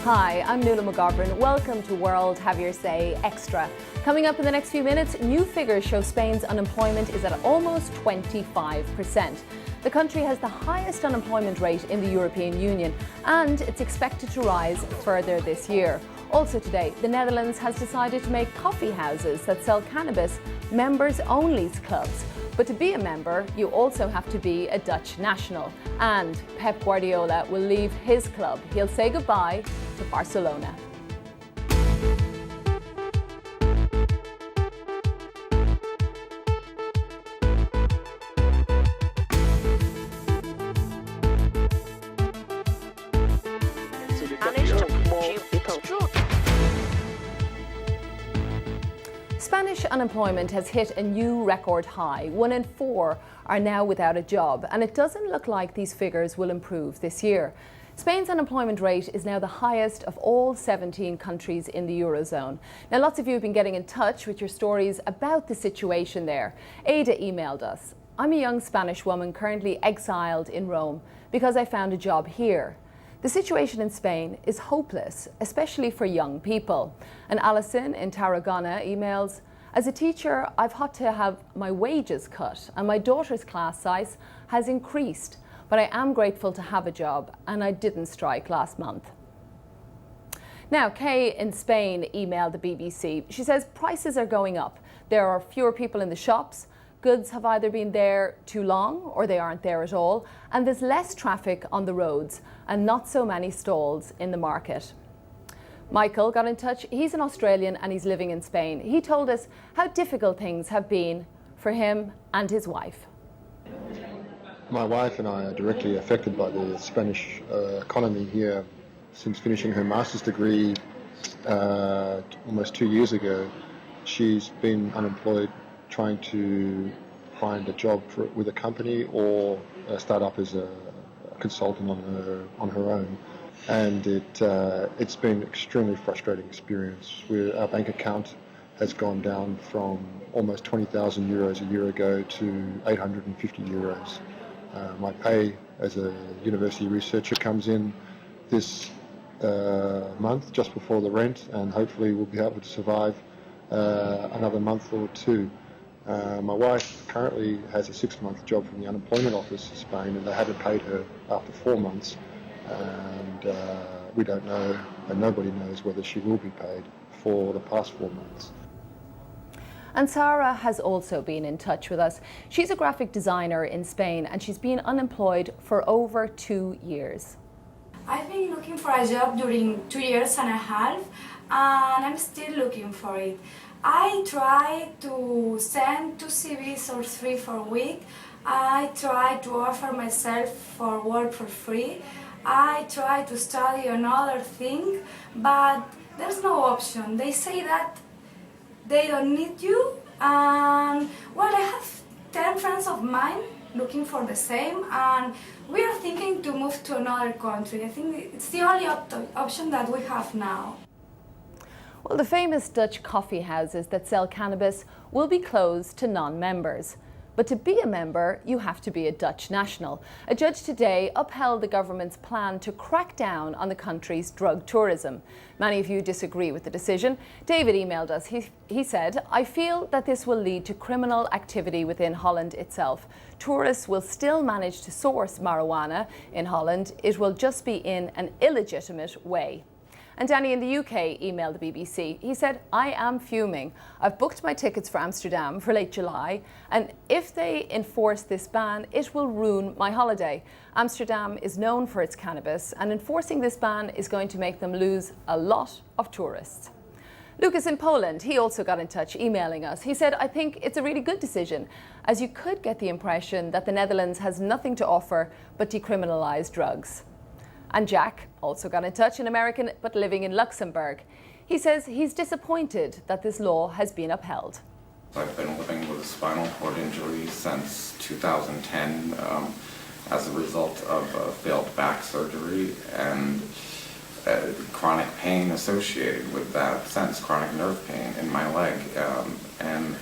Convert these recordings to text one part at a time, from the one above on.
Hi, I'm Nuala McGovern. Welcome to World Have Your Say Extra. Coming up in the next few minutes, new figures show Spain's unemployment is at almost 25%. The country has the highest unemployment rate in the European Union, and it's expected to rise further this year. Also today, the Netherlands has decided to make coffee houses that sell cannabis members-only clubs. But to be a member, you also have to be a Dutch national. And Pep Guardiola will leave his club. He'll say goodbye to Barcelona. Spanish unemployment has hit a new record high. 1 in 4 are now without a job, and it doesn't look like these figures will improve this year. Spain's unemployment rate is now the highest of all 17 countries in the Eurozone. Now, lots of you have been getting in touch with your stories about the situation there. Ada emailed us. I'm a young Spanish woman currently exiled in Rome because I found a job here. The situation in Spain is hopeless, especially for young people. And Alison in Tarragona emails, as a teacher, I've had to have my wages cut and my daughter's class size has increased, but I am grateful to have a job and I didn't strike last month. Now, Kay in Spain emailed the BBC. She says prices are going up. There are fewer people in the shops. Goods have either been there too long or they aren't there at all, and there's less traffic on the roads and not so many stalls in the market. Michael got in touch. He's an Australian and he's living in Spain. He told us how difficult things have been for him and his wife. My wife and I are directly affected by the Spanish economy here. Since finishing her master's degree almost 2 years ago, she's been unemployed, trying to find a job with a company or start up as a consultant on her own. And it's been an extremely frustrating experience. Our bank account has gone down from almost 20,000 euros a year ago to 850 euros. My pay as a university researcher comes in this month, just before the rent, and hopefully we'll be able to survive another month or two. My wife currently has a 6-month job from the unemployment office in Spain, and they haven't paid her after 4 months, and we don't know, and nobody knows whether she will be paid for the past 4 months. And Sarah has also been in touch with us. She's a graphic designer in Spain and she's been unemployed for over 2 years. I've been looking for a job during 2.5 years and I'm still looking for it. I try to send 2 CVs or 3 for a week. I try to offer myself for work for free. I try to study another thing, but there's no option. They say that they don't need you, and well, I have 10 friends of mine looking for the same, and we are thinking to move to another country. I think it's the only option that we have now. Well, the famous Dutch coffee houses that sell cannabis will be closed to non-members. But to be a member, you have to be a Dutch national. A judge today upheld the government's plan to crack down on the country's drug tourism. Many of you disagree with the decision. David emailed us. He said, I feel that this will lead to criminal activity within Holland itself. Tourists will still manage to source marijuana in Holland. It will just be in an illegitimate way. And Danny in the UK emailed the BBC. He said, I am fuming. I've booked my tickets for Amsterdam for late July, and if they enforce this ban, it will ruin my holiday. Amsterdam is known for its cannabis, and enforcing this ban is going to make them lose a lot of tourists. Lucas in Poland, he also got in touch, emailing us. He said, I think it's a really good decision, as you could get the impression that the Netherlands has nothing to offer but decriminalise drugs. And Jack also got in touch, an American but living in Luxembourg. He says he's disappointed that this law has been upheld. I've been living with a spinal cord injury since 2010 as a result of a failed back surgery and chronic pain associated with that, since chronic nerve pain in my leg. And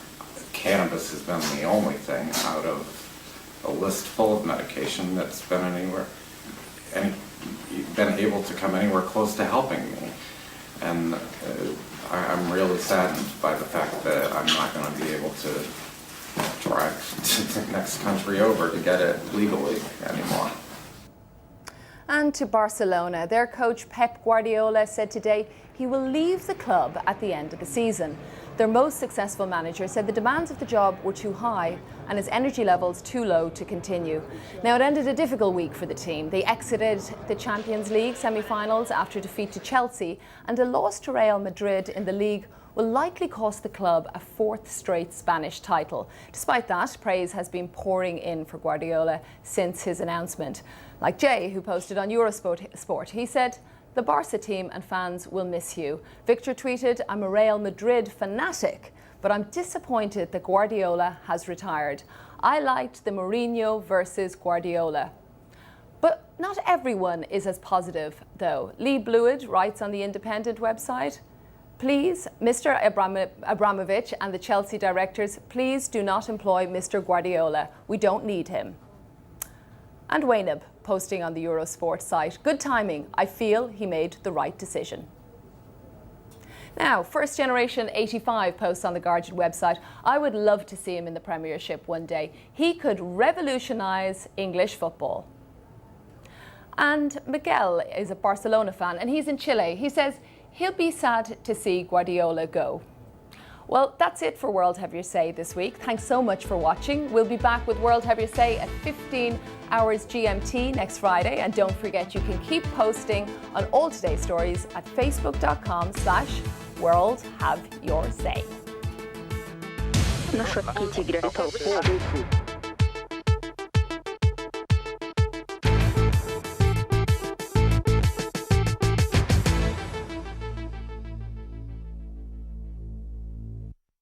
cannabis has been the only thing out of a list full of medication that's been anywhere. been able to come anywhere close to helping me. And I'm really saddened by the fact that I'm not going to be able to drive to the next country over to get it legally anymore. And to Barcelona, their coach Pep Guardiola said today he will leave the club at the end of the season. Their most successful manager said the demands of the job were too high and his energy levels too low to continue. Now, it ended a difficult week for the team. They exited the Champions League semi-finals after defeat to Chelsea, and a loss to Real Madrid in the league will likely cost the club a fourth straight Spanish title. Despite that, praise has been pouring in for Guardiola since his announcement. Like Jay, who posted on Eurosport, he said, "The Barca team and fans will miss you." Victor tweeted, "I'm a Real Madrid fanatic, but I'm disappointed that Guardiola has retired. I liked the Mourinho versus Guardiola." But not everyone is as positive, though. Lee Blewett writes on the Independent website, "Please, Mr. Abramovich and the Chelsea directors, please do not employ Mr. Guardiola. We don't need him." And Waynab, posting on the Eurosport site, "Good timing. I feel he made the right decision." Now, First Generation 85 posts on the Guardian website, "I would love to see him in the Premiership one day. He could revolutionise English football." And Miguel is a Barcelona fan and he's in Chile. He says he'll be sad to see Guardiola go. Well, that's it for World Have Your Say this week. Thanks so much for watching. We'll be back with World Have Your Say at 15 hours GMT next Friday. And don't forget, you can keep posting on all today's stories at facebook.com/worldhaveyoursay. Наши tigre